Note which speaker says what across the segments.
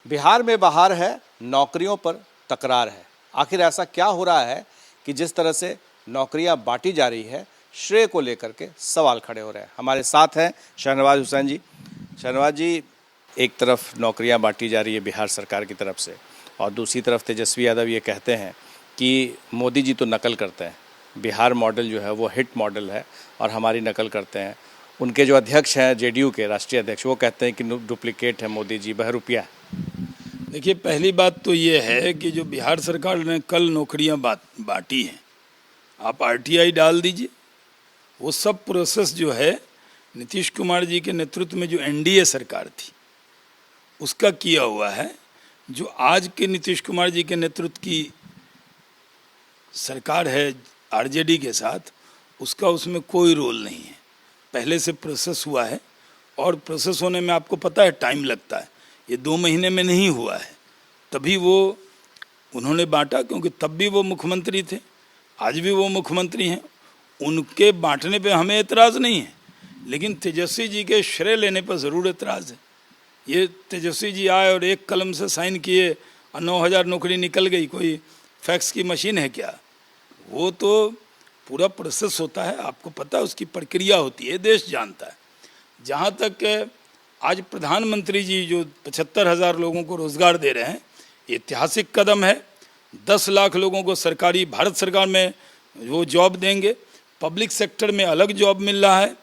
Speaker 1: बिहार में बहार है, नौकरियों पर तकरार है। आखिर ऐसा क्या हो रहा है कि जिस तरह से नौकरियां बांटी जा रही है, श्रेय को लेकर के सवाल खड़े हो रहे हैं। हमारे साथ हैं शहनवाज हुसैन जी। शहनवाज जी, एक तरफ नौकरियां बांटी जा रही है बिहार सरकार की तरफ से, और दूसरी तरफ तेजस्वी यादव ये कहते हैं कि मोदी जी तो नकल करते हैं, बिहार मॉडल जो है वो हिट मॉडल है और हमारी नकल करते हैं। उनके जो अध्यक्ष हैं जेडीयू के राष्ट्रीय अध्यक्ष, वो कहते हैं कि डुप्लीकेट है मोदी जी, बहरूपिया।
Speaker 2: देखिए, पहली बात तो ये है कि जो बिहार सरकार ने कल नौकरियां बांटी हैं, आप आरटीआई डाल दीजिए। वो सब प्रोसेस जो है नीतीश कुमार जी के नेतृत्व में जो एनडीए सरकार थी उसका किया हुआ है। जो आज के नीतीश कुमार जी के नेतृत्व की सरकार है आरजेडी के साथ, उसका उसमें कोई रोल नहीं है। पहले से प्रोसेस हुआ है, और प्रोसेस होने में आपको पता है टाइम लगता है। ये 2 महीने में नहीं हुआ है, तभी वो उन्होंने बांटा, क्योंकि तब भी वो मुख्यमंत्री थे, आज भी वो मुख्यमंत्री हैं। उनके बांटने पे हमें एतराज़ नहीं है, लेकिन तेजस्वी जी के श्रेय लेने पर ज़रूर एतराज़ है। ये तेजस्वी जी आए और एक कलम से साइन किए और 9,000 नौकरी निकल गई, कोई फैक्स की मशीन है क्या? वो तो पूरा प्रोसेस होता है, आपको पता है, उसकी प्रक्रिया होती है, देश जानता है। जहाँ तक आज प्रधानमंत्री जी जो 75,000 लोगों को रोज़गार दे रहे हैं, ये ऐतिहासिक कदम है। 10 लाख लोगों को सरकारी भारत सरकार में वो जॉब देंगे, पब्लिक सेक्टर में अलग जॉब मिल रहा है,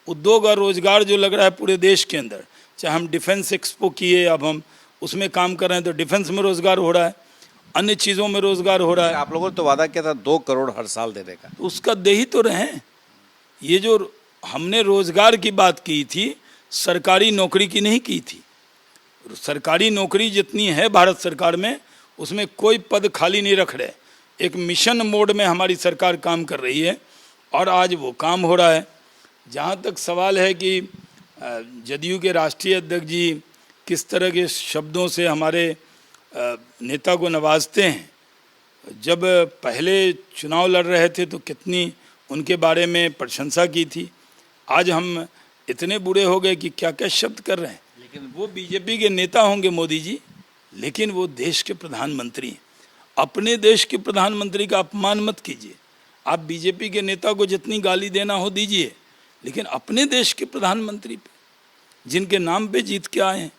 Speaker 2: उद्योग और रोज़गार जो लग रहा है पूरे देश के अंदर। चाहे हम डिफेंस एक्सपो किए, अब हम उसमें काम कर रहे हैं तो डिफेंस में रोज़गार हो रहा है, अन्य चीज़ों में रोज़गार हो रहा है।
Speaker 1: आप लोगों ने तो वादा किया था 2 करोड़ हर साल देने का,
Speaker 2: तो उसका दे ही तो रहे हैं। ये जो हमने रोज़गार की बात की थी, सरकारी नौकरी की नहीं की थी। सरकारी नौकरी जितनी है भारत सरकार में, उसमें कोई पद खाली नहीं रख रहे। एक मिशन मोड में हमारी सरकार काम कर रही है, और आज वो काम हो रहा है। जहाँ तक सवाल है कि जदयू के राष्ट्रीय अध्यक्ष जी किस तरह के शब्दों से हमारे नेता को नवाजते हैं, जब पहले चुनाव लड़ रहे थे तो कितनी उनके बारे में प्रशंसा की थी, आज हम इतने बुरे हो गए कि क्या क्या शब्द कर रहे हैं। लेकिन वो बीजेपी के नेता होंगे मोदी जी, लेकिन वो देश के प्रधानमंत्री हैं। अपने देश के प्रधानमंत्री का अपमान मत कीजिए। आप बीजेपी के नेता को जितनी गाली देना हो दीजिए, लेकिन अपने देश के प्रधानमंत्री पे, जिनके नाम पे जीत के आए हैं,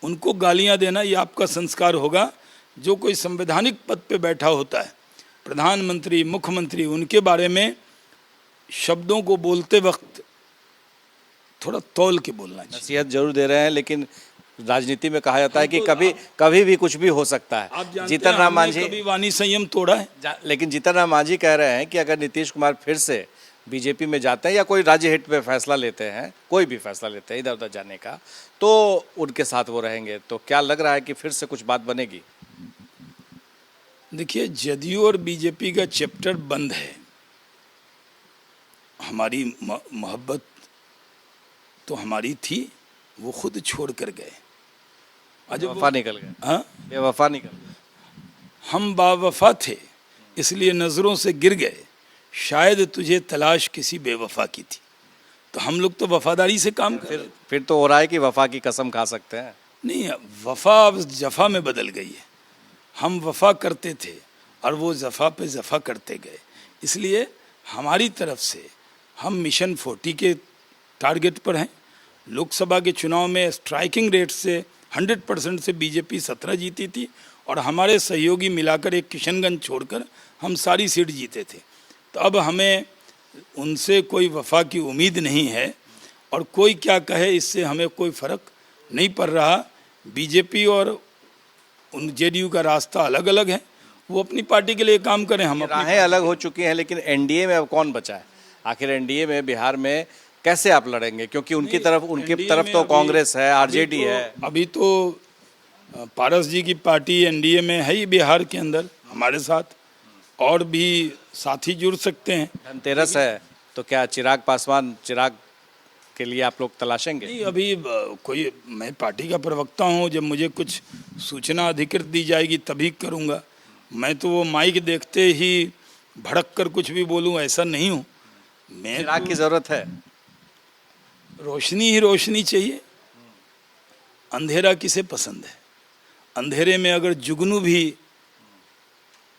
Speaker 2: उनको गालियां देना ये आपका संस्कार होगा। जो कोई संवैधानिक पद पे बैठा होता है, प्रधानमंत्री, मुख्यमंत्री, उनके बारे में शब्दों को बोलते वक्त थोड़ा तौल के बोलना चाहिए।
Speaker 1: नसीहत जरूर दे रहे हैं, लेकिन राजनीति में कहा जाता है कि कभी भी कुछ भी हो सकता है। जीतन राम मांझी
Speaker 2: कभी वाणी संयम तोड़ा है,
Speaker 1: लेकिन जीतन राम मांझी कह रहे हैं कि अगर नीतीश कुमार फिर से बीजेपी में जाते हैं या कोई राज्य हित पे फैसला लेते हैं, कोई भी फैसला लेते हैं इधर उधर जाने का, तो उनके साथ वो रहेंगे। तो क्या लग रहा है कि फिर से कुछ बात बनेगी?
Speaker 2: देखिए, जदयू और बीजेपी का चैप्टर बंद है। हमारी मोहब्बत तो हमारी थी, वो खुद छोड़ कर गए।
Speaker 1: वफा निकल गए।
Speaker 2: हाँ,
Speaker 1: बेवफा निकल गए।
Speaker 2: हम बावफा थे इसलिए नज़रों से गिर गए, शायद तुझे तलाश किसी बेवफा की थी। तो हम लोग तो वफादारी से काम कर।
Speaker 1: फिर तो हो रहा है कि वफा की कसम खा सकते हैं।
Speaker 2: नहीं, वफा अब जफा में बदल गई है। हम वफा करते थे और वो जफा पे जफा करते गए। इसलिए हमारी तरफ से हम मिशन 40 के टारगेट पर हैं। लोकसभा के चुनाव में स्ट्राइकिंग रेट से 100% से बीजेपी 17 जीती थी, और हमारे सहयोगी मिलाकर एक किशनगंज छोड़कर हम सारी सीट जीते थे। तो अब हमें उनसे कोई वफा की उम्मीद नहीं है, और कोई क्या कहे इससे हमें कोई फ़र्क नहीं पड़ रहा। बीजेपी और उन जेडीयू का रास्ता अलग अलग है, वो अपनी पार्टी के लिए काम करें, हम अपनी
Speaker 1: राहें अलग हो चुकी हैं। लेकिन एनडीए में अब कौन बचा है? आखिर एनडीए में बिहार में कैसे आप लड़ेंगे? क्योंकि उनकी तरफ तो कांग्रेस है, आरजेडी है।
Speaker 2: अभी तो पारस जी की पार्टी एनडीए में है ही बिहार के अंदर हमारे साथ, और भी साथी जुड़ सकते हैं।
Speaker 1: धनतेरस है, तो क्या चिराग के लिए आप लोग तलाशेंगे?
Speaker 2: नहीं, अभी कोई, मैं पार्टी का प्रवक्ता हूँ, जब मुझे कुछ सूचना अधिकृत दी जाएगी तभी करूँगा। मैं तो वो माइक देखते ही भड़क कर कुछ भी बोलूँ ऐसा नहीं हूँ। मैं
Speaker 1: चिराग की जरूरत है।
Speaker 2: रोशनी ही रोशनी चाहिए, अंधेरा किसे पसंद है? अंधेरे में अगर जुगनू भी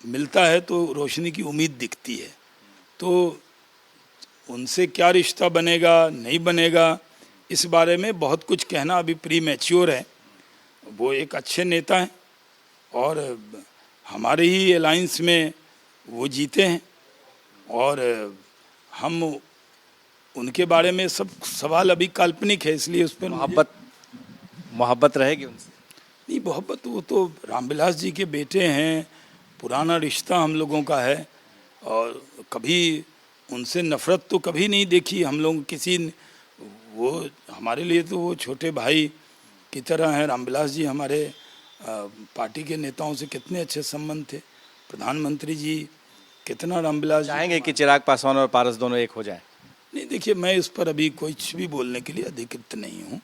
Speaker 2: मिलता है तो रोशनी की उम्मीद दिखती है। तो उनसे क्या रिश्ता बनेगा नहीं बनेगा इस बारे में बहुत कुछ कहना अभी प्री मैच्योर है। वो एक अच्छे नेता हैं और हमारे ही अलायंस में वो जीते हैं और हम उनके बारे में सब सवाल अभी काल्पनिक है, इसलिए उस पर
Speaker 1: मोहब्बत रहेगी उनसे?
Speaker 2: नहीं, मोहब्बत वो तो रामविलास जी के बेटे हैं, पुराना रिश्ता हम लोगों का है और कभी उनसे नफरत तो कभी नहीं देखी हम लोग किसी। वो हमारे लिए तो वो छोटे भाई की तरह हैं। रामविलास जी हमारे पार्टी के नेताओं से कितने अच्छे संबंध थे, प्रधानमंत्री जी कितना रामविलास
Speaker 1: चाहेंगे कि चिराग पासवान और पारस दोनों एक हो जाएं?
Speaker 2: नहीं, देखिए मैं इस पर अभी कुछ भी बोलने के लिए अधिकृत नहीं हूँ,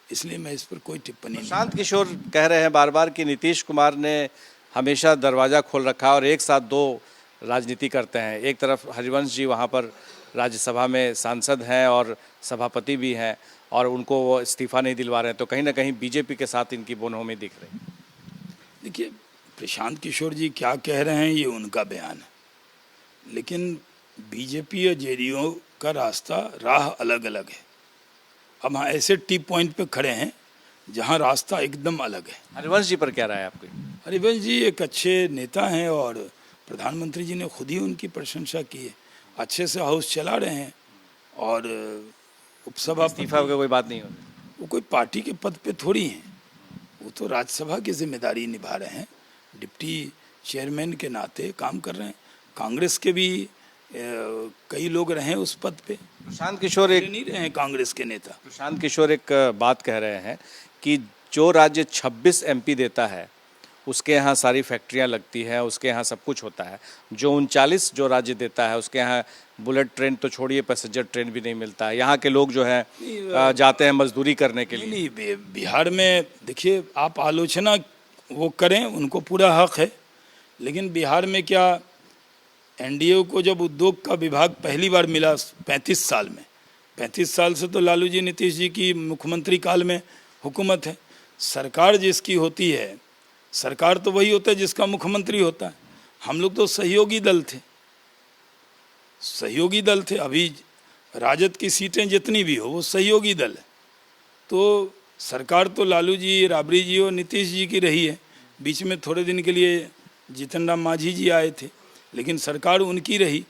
Speaker 2: इसलिए मैं इस पर कोई टिप्पणी नहीं।
Speaker 1: प्रशांत किशोर कह रहे हैं बार बार कि नीतीश कुमार ने हमेशा दरवाज़ा खोल रखा और एक साथ दो राजनीति करते हैं। एक तरफ हरिवंश जी वहाँ पर राज्यसभा में सांसद हैं और सभापति भी हैं और उनको वो इस्तीफा नहीं दिलवा रहे हैं, तो कहीं ना कहीं बीजेपी के साथ इनकी बोनहोमी दिख रही है।
Speaker 2: देखिए, प्रशांत किशोर जी क्या कह रहे हैं ये उनका बयान है, लेकिन बीजेपी और जेडीयू का राह अलग अलग है। अब हाँ, ऐसे टी पॉइंट पे खड़े हैं जहाँ रास्ता एकदम अलग है।
Speaker 1: हरिवंश जी पर क्या राय है आपकी?
Speaker 2: हरिवंश जी एक अच्छे नेता हैं और प्रधानमंत्री जी ने खुद ही उनकी प्रशंसा की है, अच्छे से हाउस चला रहे हैं और उपसभापति
Speaker 1: इस्तीफा की कोई बात नहीं हो रही।
Speaker 2: वो कोई पार्टी के पद पे थोड़ी हैं, वो तो राज्यसभा की जिम्मेदारी निभा रहे हैं, डिप्टी चेयरमैन के नाते काम कर रहे हैं। कांग्रेस के भी कई लोग रहे उस पद पे।
Speaker 1: प्रशांत किशोर
Speaker 2: नहीं रहे हैं कांग्रेस के नेता।
Speaker 1: प्रशांत किशोर एक बात कह रहे हैं कि जो राज्य 26 एमपी देता है उसके यहाँ सारी फैक्ट्रियाँ लगती हैं, उसके यहाँ सब कुछ होता है। जो 39 जो राज्य देता है उसके यहाँ बुलेट ट्रेन तो छोड़िए, पैसेंजर ट्रेन भी नहीं मिलता है। यहाँ के लोग जो है जाते हैं मजदूरी करने के लिए।
Speaker 2: नहीं, बिहार में देखिए आप आलोचना वो करें, उनको पूरा हक है, लेकिन बिहार में क्या एनडीए को जब उद्योग का विभाग पहली बार मिला 35 साल में, 35 साल से तो लालू जी नीतीश जी की मुख्यमंत्री काल में हुकूमत है। सरकार जिसकी होती है, सरकार तो वही होता है जिसका मुख्यमंत्री होता है। हम लोग तो सहयोगी दल थे। अभी राजद की सीटें जितनी भी हो वो सहयोगी दल है। तो सरकार तो लालू जी, राबड़ी जी और नीतीश जी की रही है। बीच में थोड़े दिन के लिए जीतन राम मांझी जी आए थे, लेकिन सरकार उनकी रही।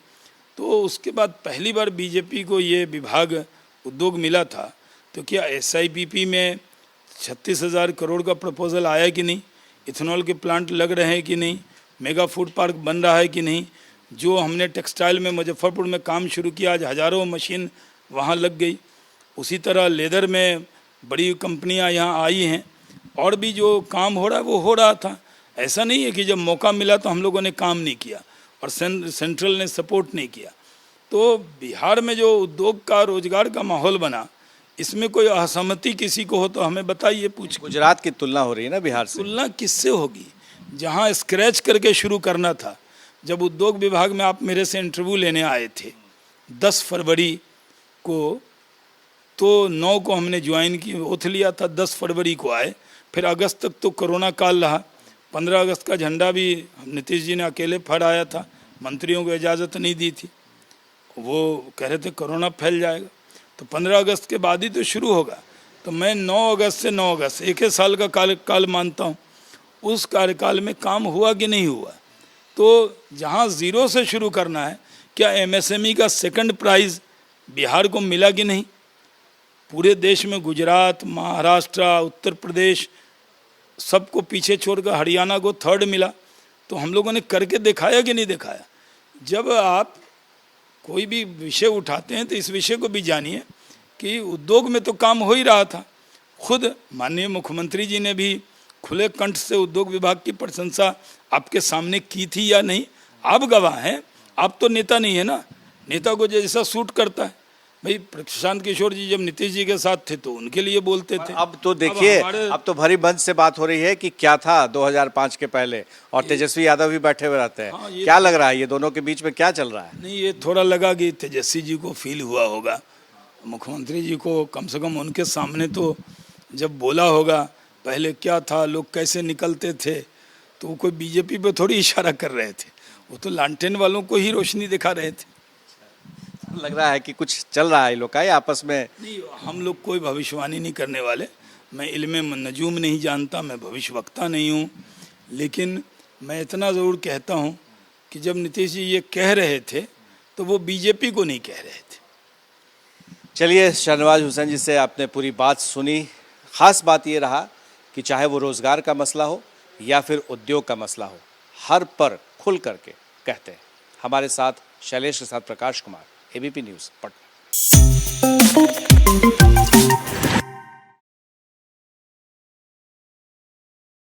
Speaker 2: तो उसके बाद पहली बार बीजेपी को ये विभाग उद्योग मिला था। तो क्या एसआईपीपी में 36,000 करोड़ का प्रपोजल आया कि नहीं? इथेनॉल के प्लांट लग रहे हैं कि नहीं? मेगा फूड पार्क बन रहा है कि नहीं? जो हमने टेक्सटाइल में मुजफ्फरपुर में काम शुरू किया, आज हज़ारों मशीन वहाँ लग गई। उसी तरह लेदर में बड़ी कंपनियाँ यहाँ आई हैं और भी जो काम हो रहा है वो हो रहा था। ऐसा नहीं है कि जब मौका मिला तो हम लोगों ने काम नहीं किया और सेंट्रल ने सपोर्ट नहीं किया। तो बिहार में जो उद्योग का, रोजगार का माहौल बना, इसमें कोई असहमति किसी को हो तो हमें बताइए, पूछ।
Speaker 1: गुजरात की तुलना हो रही है ना बिहार से।
Speaker 2: तुलना किससे होगी? जहां स्क्रैच करके शुरू करना था। जब उद्योग विभाग में आप मेरे से इंटरव्यू लेने आए थे 10 फरवरी को, तो 9 को हमने ज्वाइन की, ओथ लिया था, 10 फरवरी को आए। फिर अगस्त तक तो कोरोना काल रहा। 15 अगस्त का झंडा भी नीतीश जी ने अकेले फहराया था, मंत्रियों को इजाज़त नहीं दी थी। वो कह रहे थे कोरोना फैल जाएगा, तो 15 अगस्त के बाद ही तो शुरू होगा। तो मैं 9 अगस्त से 9 अगस्त 1 साल का काल मानता हूँ। उस कार्यकाल में काम हुआ कि नहीं हुआ? तो जहाँ ज़ीरो से शुरू करना है, क्या एमएसएमई का सेकंड प्राइज़ बिहार को मिला कि नहीं? पूरे देश में गुजरात, महाराष्ट्र, उत्तर प्रदेश सबको पीछे छोड़कर हरियाणा को 3rd मिला। तो हम लोगों ने करके दिखाया कि नहीं दिखाया? जब आप कोई भी विषय उठाते हैं तो इस विषय को भी जानिए कि उद्योग में तो काम हो ही रहा था। खुद माननीय मुख्यमंत्री जी ने भी खुले कंठ से उद्योग विभाग की प्रशंसा आपके सामने की थी या नहीं? आप गवाह हैं, आप तो नेता नहीं है ना। नेता को जैसा सूट करता है। भाई प्रशांत किशोर जी जब नीतीश जी के साथ थे तो उनके लिए बोलते थे।
Speaker 1: अब तो देखिए, अब तो भरी बंद से बात हो रही है कि क्या था 2005 के पहले, और तेजस्वी यादव भी बैठे हुए रहते हैं।
Speaker 2: हाँ,
Speaker 1: क्या लग रहा है ये दोनों के बीच में क्या चल रहा है?
Speaker 2: नहीं, ये थोड़ा लगा कि तेजस्वी जी को फील हुआ होगा, मुख्यमंत्री जी को कम से कम उनके सामने तो जब बोला होगा। पहले क्या था, लोग कैसे निकलते थे, तो वो कोई बीजेपी पे थोड़ी इशारा कर रहे थे, वो तो लालटेन वालों को ही रोशनी दिखा रहे थे।
Speaker 1: लग रहा है कि कुछ चल रहा है इन लोग का, या आपस में?
Speaker 2: नहीं, हम लोग कोई भविष्यवाणी नहीं करने वाले। मैं इल्मे नजूम नहीं जानता, मैं भविष्यवक्ता नहीं हूँ, लेकिन मैं इतना ज़रूर कहता हूँ कि जब नीतीश जी ये कह रहे थे तो वो बीजेपी को नहीं कह रहे थे।
Speaker 1: चलिए, शहनवाज हुसैन जी से आपने पूरी बात सुनी। खास बात ये रहा कि चाहे वो रोजगार का मसला हो या फिर उद्योग का मसला हो, हर पर खुल करके कहते हैं। हमारे साथ शैलेश के साथ प्रकाश कुमार, एबीपी न्यूज़, पटना।